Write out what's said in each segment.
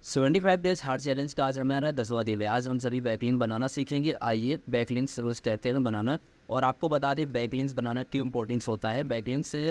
75 days hard challenge का आज हमारा 10वां दिन है। आज हम सभी बैकलिंक बनाना सीखेंगे। आइए बैकलिंक्स रोज कहते हैं बनाना। और आपको बता दें बैकलिंक्स बनाना क्यों इम्पोर्टेंस होता है। बैकलिंक्स से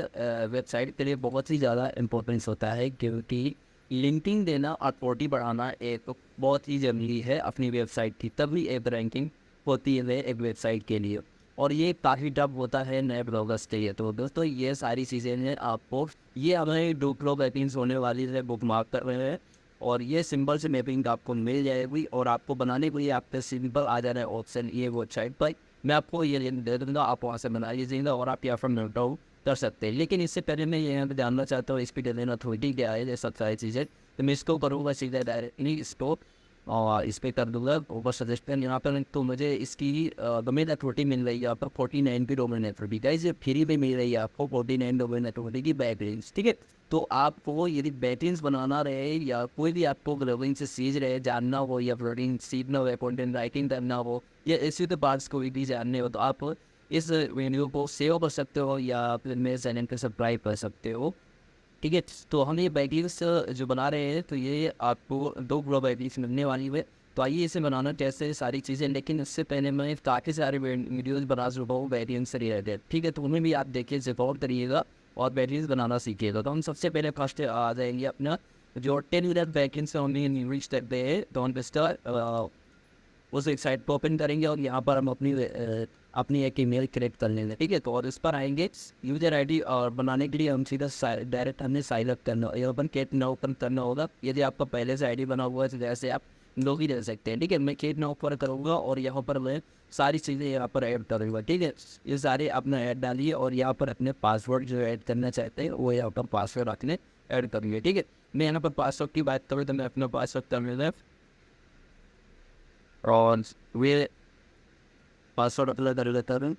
वेबसाइट के लिए बहुत ही ज़्यादा इम्पोर्टेंस होता है, क्योंकि लिंकिंग देना और पोर्टी बढ़ाना एक बहुत ही ज़रूरी है अपनी वेबसाइट की, तभी एक रैंकिंग होती है एक वेबसाइट के लिए। और ये काफ़ी टफ होता है नए ब्लॉगर्स के लिए। तो दोस्तों ये सारी चीज़ें हैं आपको, ये हमें दो ब्लॉग बैकलिंक्स होने वाली है बुक मार्क कर रहे हैं। और ये सिंपल से मैपिंग आपको मिल जाएगी और आपको बनाने के लिए आपके सिंपल आ जा रहा है ऑप्शन ये वेबसाइट पर। मैं आपको ये लिंक दे दूँगा, आप वहाँ से बना लीजिएगा और आप यहाँ पर नोट डाउन कर सकते हैं। लेकिन इससे पहले मैं यहाँ पे जानना चाहता हूँ स्पीड लेना अथॉरिटी क्या है, ये सब सारी चीज़ें। तो मैं इसको करूँगा सीधा डायरेक्टली इसको और इस पर कर दूँगा ऊपर सजेशन यहाँ पर। तो मुझे इसकी डोमेन अथॉरिटी मिल रही है आपको 49 की डोमेन अथॉरिटी। गाइस ये फ्री पे मिल रही है आपको 49 डोमेन अथॉरिटी की बैकलिंक्स, ठीक है। तो आपको यदि बैकलिंक्स बनाना रहे या कोई भी आपको ग्लोबिंग से सीख रहे जानना हो या प्रोटीन सीखना हो, कंटेंट राइटिंग करना हो या इसी के पास कोई भी जानने हो, तो आप इस वीडियो को सेव कर सकते हो या फिर मेरे चैनल को सब्सक्राइब कर सकते हो, ठीक है। तो हम ये बैकलिंक्स जो बना रहे हैं, तो ये आपको दो ग्लो बैकलिंक्स मिलने वाली है। तो आइए इसे बनाना कैसे सारी चीज़ें। लेकिन इससे पहले मैं काफ़ी सारे वीडियोज़ बना चुका हूँ बैकलिंक्स से रिलेटेड, ठीक है। तो उन्हें भी आप देखिए, सपोर्ट करिएगा और बैकलिंक्स बनाना सीखिएगा। तो हम सबसे पहले फर्स्ट आ जाएंगे अपना जो 10 मिनट बैकलिंक्स हम रीच करते हैं, तो हम स्टार उस एक साइट को ओपन करेंगे और यहाँ पर हम अपनी एक ईमेल क्रिएट कर लेंगे, ठीक है। तो और इस पर आएंगे यूजर आईडी और बनाने के लिए हम सीधा डायरेक्ट हमने साइन अप करना या ओपन केट ना ओपन करना होगा। यदि आपका पहले से आईडी बना हुआ है तो जैसे आप लोग ही रह सकते हैं, ठीक है। मैं केट ना ओपन करूँगा और यहाँ पर मैं सारी चीज़ें यहाँ पर ऐड करूँगा, ठीक है। ये सारे अपना ऐड डालिए और यहाँ पर अपने पासवर्ड जो ऐड करना चाहते हैं वो यहाँ पर पासवर्ड अपने ऐड करिए, ठीक है। मैं यहाँ पर पासवर्ड की बात करूँ तो मैं अपना पासवर्ड कर लेना और वे पासवर्ड अप्लाई कर लेता हूँ,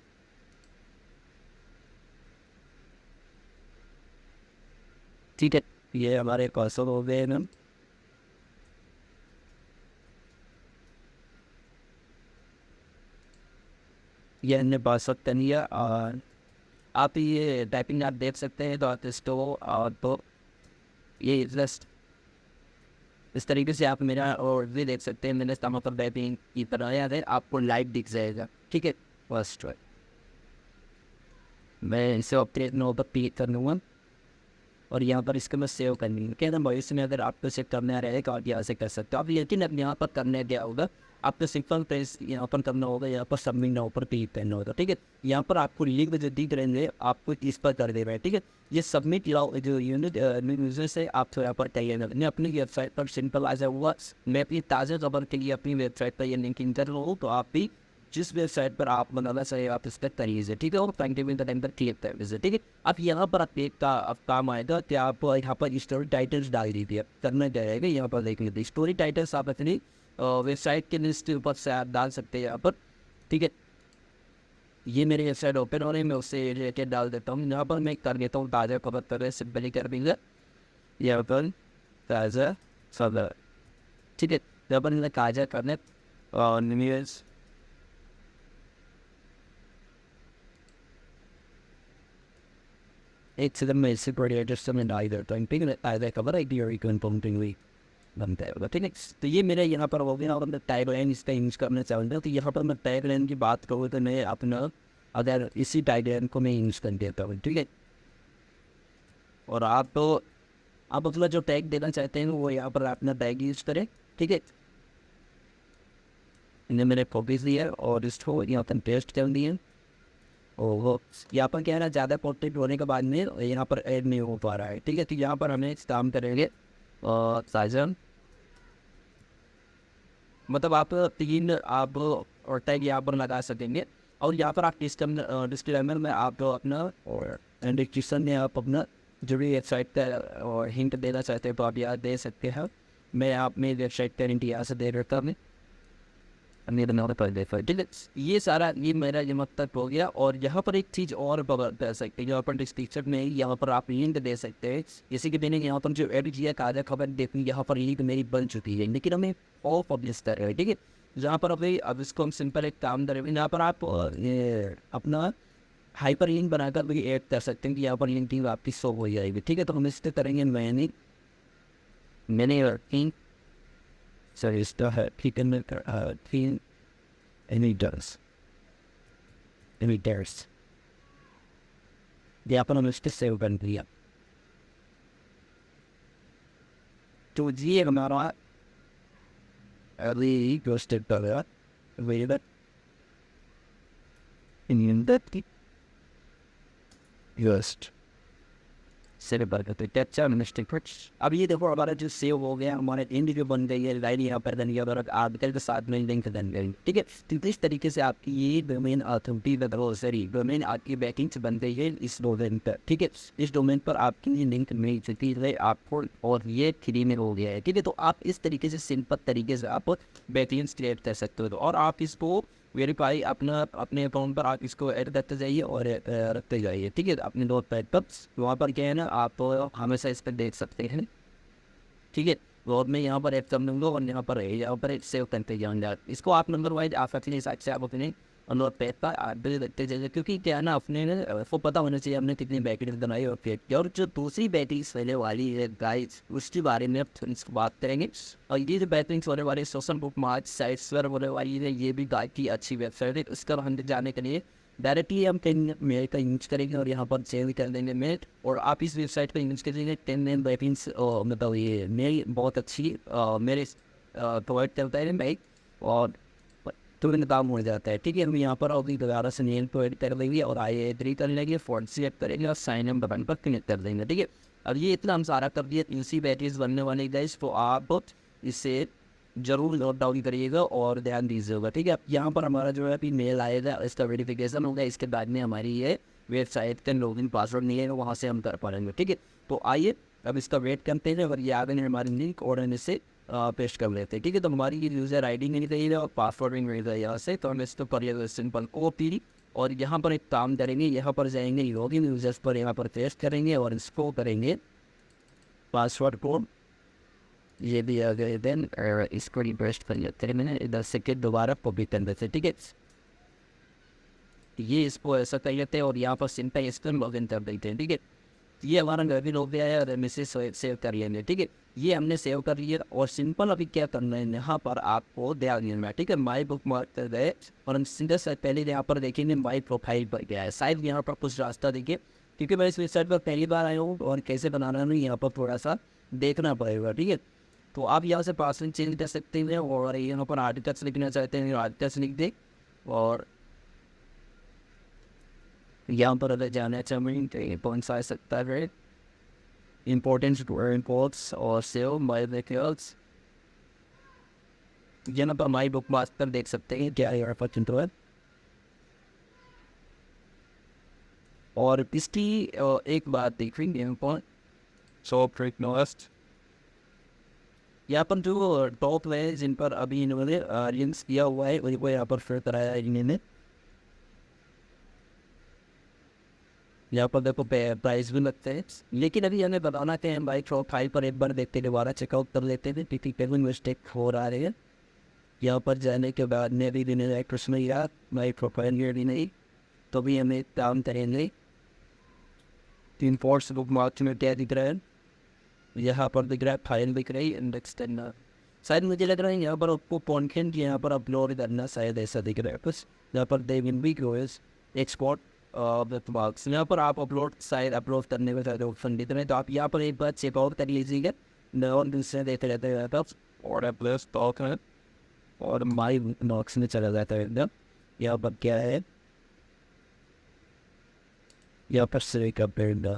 ठीक है। ये हमारे पासवर्ड हो गए ना। ये हमने पासवर्ड कर लिया और आप ये टाइपिंग आप देख सकते हैं। तो आप इसको और तो ये जस्ट इस तरीके से आप मेरा और भी देख सकते हैं। मैंने स्टमक पर टाइपिंग की तरह याद है, आपको लाइव दिख जाएगा, ठीक है। फर्स्ट मैं इसे अपडेट नो पर क्लिक कर लूँगा और यहाँ पर इसको मैं सेव कर लूँगा। क्या ना भविष्य में अगर आपको सेव करना रहेगा आप यहाँ से कर सकते हो आप। लेकिन अब यहाँ पर करने क्या होगा, आपको सिंपल प्रेस यहाँ पर करना होगा, यहाँ पर सबमिट ना ऊपर क्लिक करना होगा, ठीक है। यहाँ पर आपको लिंक जो दिख रहे हैं आपको इस पर कर दे रहे हैं, ठीक है। ये सबमिट जो यूनिट यूजर से आप तो यहाँ पर चाहिए मैं अपनी वेबसाइट पर सिंपल आ जाऊँगा। मैं अपनी ताज़ा खबर के लिए अपनी वेबसाइट पर ये लिंक इंटर हूँ, तो आप भी जिस वेबसाइट पर आप बनाना चाहिए आप इस पर करिए, ठीक है। और टाइम पर क्लिक कर दीजिए, ठीक है। अब यहाँ पर आप एक का अब काम आएगा कि आप यहाँ पर स्टोरी टाइटल्स डाल दीजिए। करना जाएगा यहाँ पर देख लीजिए स्टोरी टाइटल्स आप अपनी वेबसाइट के लिस्ट ऊपर से आप डाल सकते हैं यहाँ पर, ठीक है। ये मेरी वेबसाइट ओपन हो रही है, मैं उससे रिलेटेड डाल देता हूँ। यहाँ पर मैं कर देता हूँ ताज़ा खबर कर सिंपली कर देंगे यहाँ पर ताज़ा खबर, ठीक है। यहाँ पर मैंने ताज़ा करने और न्यूज़ एक से मैं इससे पढ़िए जस्ट मैं डाल देता हूँ, ठीक है। ताज़ा खबर एक डी कन्फर्म बनता है, ठीक है। तो ये मेरे यहाँ पर हो गया और मैं टैग लाइन इसका यूज़ करना चाहूँगा। तो यहाँ पर मैं टैग लाइन की बात करूँ तो मैं अपना अगर इसी टैग लाइन को मैं यूज़ कर देता हूँ, ठीक है। और आप अपना जो टैग देना चाहते हैं वो यहाँ पर अपना टैग यूज़ करें, ठीक है। इन्हें मैंने कॉपी दिया और इसको यहाँ पर पेस्ट कर दिए और वो यहाँ पर क्या है ना, ज़्यादा कॉन्टेंट होने के बाद में यहाँ पर ऐड नहीं हो पा रहा है, ठीक है। तो यहाँ पर हमें काम करेंगे साइजन, मतलब आप 3 आप और टैग यहाँ पर लगा सकेंगे। और यहाँ पर आप डिस्क्लेमर में आप अपना और डिस्क्रिप्शन में आप अपना जो भी वेबसाइट का और हिंट देना चाहते हैं तो आप यहाँ दे सकते हैं। मैं आप मेरी वेबसाइट का हिंट यहाँ से दे देता हूँ, ठीक है। ये सारा ये मेरा ये मतलब हो गया। और यहाँ पर एक चीज़ और कर सकते हैं, यहाँ पर डिस्क्रिप्शन में यहाँ पर आप लिंक दे सकते हैं। जैसे कि मैंने यहाँ पर जो एड किया ताज़ा खबर देखी, यहाँ पर लिंक मेरी बन चुकी है, लेकिन हमें और पब्लिश कर रहे हैं, ठीक है। जहाँ पर अभी अब इसको हम सिंपल एक काम करेंगे, यहाँ पर आप अपना हाइपर लिंक बनाकर भी ऐड कर सकते हैं कि यहाँ पर लिंक आपकी शो हो जाएगी, ठीक है। तो हम इस पर करेंगे मैंने So you still have clean any does any dares. ये अपन इसके सेव कर दिया। तो ये हमारा early ghosted dollar available in the ghost से करते कैप्चर मिस्टेक कुछ। अब ये देखो हमारा जो सेव हो गया, हमारे एंड जो बन गई है लाइन यहाँ पर देने के बाद आर्टिकल के साथ में लिंक देने गई, ठीक है। तो इस तरीके से आपकी ये डोमेन अथॉरिटी सॉरी डोमेन आपकी बैकिंग से बन गई है इस डोमेन पर, ठीक है। इस डोमेन पर आपकी लिंक मिल चुकी है आपको और ये फ्री में हो गया है, ठीक है। तो आप इस तरीके से सिंपल तरीके से आप बैकलिंक्स क्रिएट कर सकते हो और आप इसको वेरीफाई अपने अकाउंट पर आप इसको ऐड करते जाइए और रखते जाइए, ठीक है। अपने नोट पैड पर वहाँ पर क्या है ना, आप हमेशा इस पर देख सकते हैं, ठीक है। और मैं यहाँ पर ऐड कर लूँगा और यहाँ पर एक सेव करते जाऊँगा। इसको आप नंबर वाइज आप अपने हिसाब से आप अपने नोट पैड पर आप रखते जाइए, क्योंकि क्या है ना अपने आपको पता होना चाहिए हमने कितनी बैटरीज बनाई और क्रिएट किया। और जो दूसरी बैटरीज पहले वाली है गाइस, उसके बारे में अब इसको बात करेंगे। और ये जो बैटरीज होने वाले सोशल बुक मार्च साइट्स पर होने वाली है, ये भी गाइड की अच्छी वेबसाइट है। उसका हम जाने के लिए डायरेक्टली हम 10 मेल का यूज करेंगे और यहाँ पर सेव कर देंगे मेल, और आप इस वेबसाइट पर यूज करेंगे 10 मेल बैटरीज, मतलब ये मेल बहुत अच्छी मेरे प्रोवाइड करता है भाई, और तुरंत काम हो जाता है, ठीक है। हम यहाँ पर अभी दोबारा से नेम को एड कर देंगे और आई एग्री कर लेंगे, फॉन्ट सेलेक्ट करेंगे और साइन इन बटन पर क्लिक कर देंगे, ठीक है। अब ये इतना हम सारा कर दिए इसी बैटरीज बनने वाले गाइस, तो आप इसे जरूर नोट डाउन करिएगा और ध्यान दीजिएगा, ठीक है। अब यहाँ पर हमारा जो है अभी मेल आएगा, इसका वेरिफिकेशन होगा, इसके बाद में हमारी ये वेबसाइट का लॉगिन पासवर्ड नहीं है, वहाँ से हम कर पाएंगे, ठीक है। तो आइए अब इसका वेट करते हैं और ये आ गए हमारी लिंक और हम इसे पेस्ट कर लेते हैं, ठीक है। तो हमारी ये यूज़र आईडी नहीं चाहिए और पासवर्ड भी नहीं चाहिए यहाँ से, तो हम इसको करिए सिंपल कॉपी और यहाँ पर एक काम करेंगे, यहाँ पर जाएंगे लॉगिन यूजर्स पर, यहाँ पर पेस्ट करेंगे और इसको करेंगे पासवर्ड को ये भी आ गए, देन इसको रिपेस्ट कर लेते हैं। मैंने 10 सेकेंड दोबारा कॉपी कर देते, ठीक है। ये इसको ऐसा कर लेते हैं और यहाँ पर सिंपल इसको लॉगिन कर देते हैं, ठीक है। ये हमारा लॉगिन हो गया है और हम इसे सेव कर लेंगे, ठीक है। ये हमने सेव कर लिया और सिंपल अभी क्या करना है, यहाँ पर आपको ध्यान देना है, ठीक है। माई बुक मार्क कर गए और हम सीधा से पहले यहाँ पर देखेंगे माई प्रोफाइल पर गया है, शायद यहाँ पर कुछ रास्ता देखिए, क्योंकि मैं इस वेबसाइट पर पहली बार आया हूँ और कैसे बनाना है यहाँ पर थोड़ा सा देखना पड़ेगा, ठीक है। तो आप यहाँ से पासवर्ड चेंज कर सकते हैं और यहाँ पर आर्टिकल्स लिखना चाहते हैं आर्टिकल्स लिख दें, और यहाँ पर अगर जाना चाहिए कौन सा सकता है इम्पोर्टेंस रिपोर्ट्स और सेव माई डिटेल्स, यहाँ पर माई बुक मास्टर देख सकते हैं क्या यहाँ पर चिंता है। और इसकी एक बात देखेंगे यहाँ पर यहाँ पर जो टॉप है जिन पर अभी इन्होंने लिंक्स किया हुआ है वही को यहाँ पर फिर कराया है इन्होंने। यहाँ पर देखो प्राइस भी लगते हैं, लेकिन अभी हमें बताना कि हम भाई प्रोफाइल पर एक बार देखते दोबारा चेकआउट कर लेते हैं क्योंकि कोई मिस्टेक हो रहा है। यहाँ पर जाने के बाद में भी देने उसमें यार भाई प्रोफाइल ये भी नहीं, तो भी हमें काम करेंगे। 3 फोर्स बुक मार्क्स में क्या दिख रहा है, यहाँ पर दिख रहा है फाइल दिख रही है इंडेक्स करना, शायद मुझे लग रहा है यहाँ पर आपको कॉन्टेंट यहाँ पर अपलोड करना शायद ऐसा दिख रहा है कुछ। यहाँ पर they will be goes export bookmarks, यहाँ पर आप अपलोड शायद अपलोड करने में ज़्यादा ऑप्शन देते हैं, तो आप यहाँ पर एक बार चेकआउट कर लीजिएगा और दूसरे देते रहते हैं और प्लस टॉक है और माई नॉक्स में चला जाता है एकदम। यहाँ पर क्या है, यहाँ पर सेव का पेड़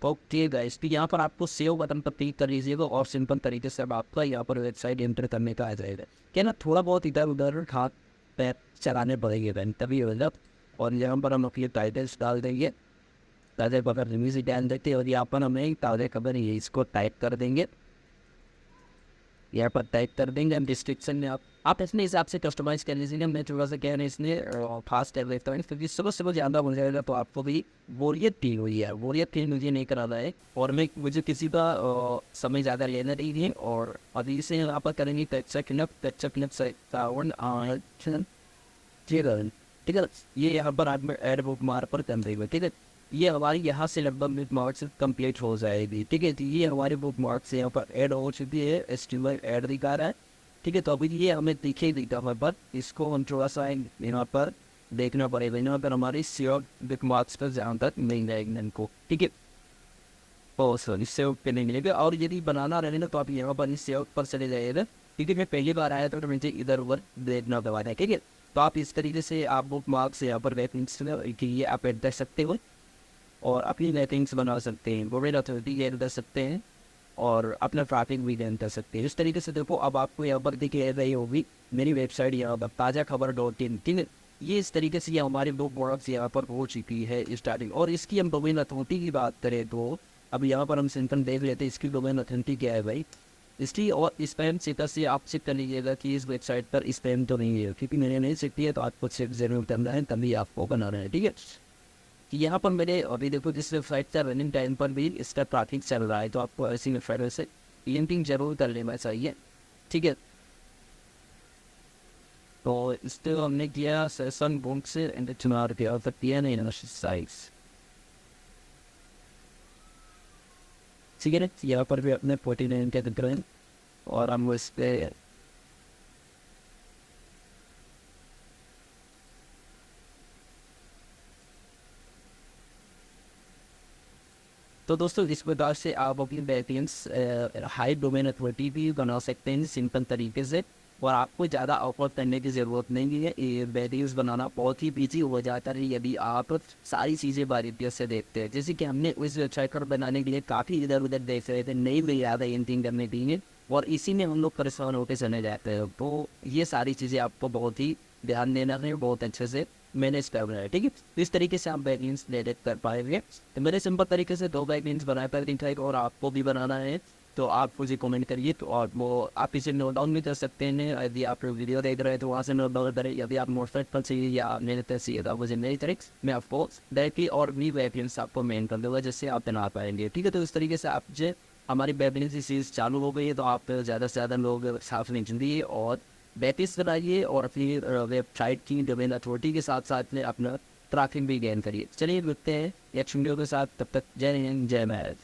ओके गाइस, तो यहाँ पर आपको सेव बटन पर क्लिक कर लीजिएगा और सिंपल तरीके से अब आपका यहाँ पर वेबसाइट एंटर करने का आ जाएगा। क्या ना थोड़ा बहुत इधर उधर हाथ पैर चलाने पड़ेंगे then तभी होगा। और यहाँ पर हम अपनी टाइटल्स डाल देंगे, ताज़े पकड़ रिव्यूज डाल देते हैं और यहाँ पर हमें ताज़े खबर ये इसको टाइप कर देंगे, यहाँ पर टाइप कर देंगे। हम डिस्क्रिप्शन में आप अपने हिसाब से कस्टमाइज़ कर लीजिएगा। मैं थोड़ा सा क्या है इसमें फास्ट कर देता हूँ क्योंकि सुबह ज़्यादा हो जाएगा तो आपको भी बोरियत फील हुई है, बोरियत फील मुझे नहीं कराना है और मुझे किसी का समय ज़्यादा लेना नहीं है। और अभी से यहाँ पर करेंगे ठीक है, ये यहाँ पर आप ऐड बुक मार पर कर देंगे, ठीक है। ये हमारी यहाँ से लगभग बुक मार्क्स कंप्लीट हो जाएगी। ठीक है, तो ये हमारे बुक मार्क्स यहाँ पर ऐड हो चुकी है, एस्टिमेट ऐड दिखा रहा है। ठीक है, तो अभी ये हमें दिखे ही दिखा हुआ, पर इसको हम थोड़ा सा यहाँ पर देखना पड़ेगा। यहाँ पर हमारी सेव बुक मार्क्स पर जहाँ तक नहीं जाएगी इनको। ठीक है, ओ सॉरी, सेव पे नहीं मिलेगा। और यदि बनाना रहे ना तो आप यहाँ पर इस सेव पर चले जाइएगा। ठीक है, मैं पहली बार आया तो मुझे इधर उधर देखना दबाना है। ठीक है, तो आप इस तरीके से आप बुक मार्क्स यहाँ पर बैकलिंक्स कि ये आप ऐड कर सकते हो और अपनी बैकलिंक्स बना सकते हैं, गवर्नमेंट अथॉरिटी ऐड कर सकते हैं और अपना ट्रैफिक भी गेन कर सकते हैं। इस तरीके से देखो, अब आपको यहाँ पर दिखे रही होगी मेरी वेबसाइट यहाँ पर ताज़ा खबर .in। ठीक है, ये इस तरीके से ये हमारे बुक मार्क्स यहाँ पर हो चुकी है स्टार्टिंग। और इसकी हम डोमेन अथॉरिटी की बात करें तो अब यहाँ पर हम सिंपल देख लेते हैं इसकी डोमेन अथॉरिटी क्या है भाई इसकी। और स्पैम चेकर से आप चेक कर लीजिएगा कि इस वेबसाइट पर स्पैम तो नहीं है, क्योंकि मैंने नहीं चेक किया, तो आपको चेक जरूर करना है, तभी आपको बनाना है। ठीक है, कि यहाँ पर मेरे अभी देखो जिस वेबसाइट का रनिंग टाइम पर भी इसका ट्रैफिक चल रहा है, तो आपको ऐसी वेबसाइट से लिंकिंग जरूर कर लेना चाहिए। ठीक है, तो इससे हमने किया सेशन बुक से एंड चुनाव किया तो किया नहीं साइज। ठीक है, यहाँ पर भी अपने 49 के दिख रहे हैं और हम इस पे तो दोस्तों इस प्रकार से आप अपनी बैकलिंक्स हाई डोमेन अथॉरिटी भी बना सकते हैं सिंपल तरीके से, और आपको ज़्यादा ऑफर करने की ज़रूरत नहीं है। ये बैकलिंक्स बनाना बहुत ही ईजी हो जाता है यदि आप सारी चीज़ें बारीकियों से देखते हैं। जैसे कि हमने उस वेबसाइट पर बनाने के लिए काफ़ी इधर उधर देख रहे थे, नहीं भी याद है एंटिंग करने के लिए, और इसी में हम लोग परेशान होकर चले जाते हैं। तो ये सारी चीज़ें आपको बहुत ही ध्यान देना है, बहुत अच्छे से मैनेज करना है। ठीक है, तो इस तरीके से आप बैकलिंक्स एडिट कर पाएंगे। तो मैंने सिंपल तरीके से 2 बैकलिंक्स बनाए पर दिखाई, और आपको भी बनाना है तो आप मुझे कमेंट करिए। तो और वो आप इसे नोट डाउन भी कर सकते हैं, यदि आप वीडियो देख रहे हैं तो वहाँ से नोट डाउन करें। यदि आप मोटरसाइड पर चाहिए या मेरे तरह चाहिए तो मुझे मेरी ट्रिक्स मैं आपको डायरेक्टली और भी बैकलिंक्स आपको मेन कर दूँगा जिससे आप बना पाएंगे। ठीक है, तो इस तरीके से आप जो हमारी बैकलिंक्स की सीरीज चालू हो गई है, तो आप ज़्यादा से ज़्यादा लोग साथ में जुड़िए और बैकलिंक्स बनाइए और अपनी वेबसाइट की डोमेन अथॉरिटी के साथ साथ में अपना ट्रैफिक भी गेन करिए। चलिए मिलते हैं नेक्स्ट वीडियो के साथ, तब तक जय हिंद जय भारत।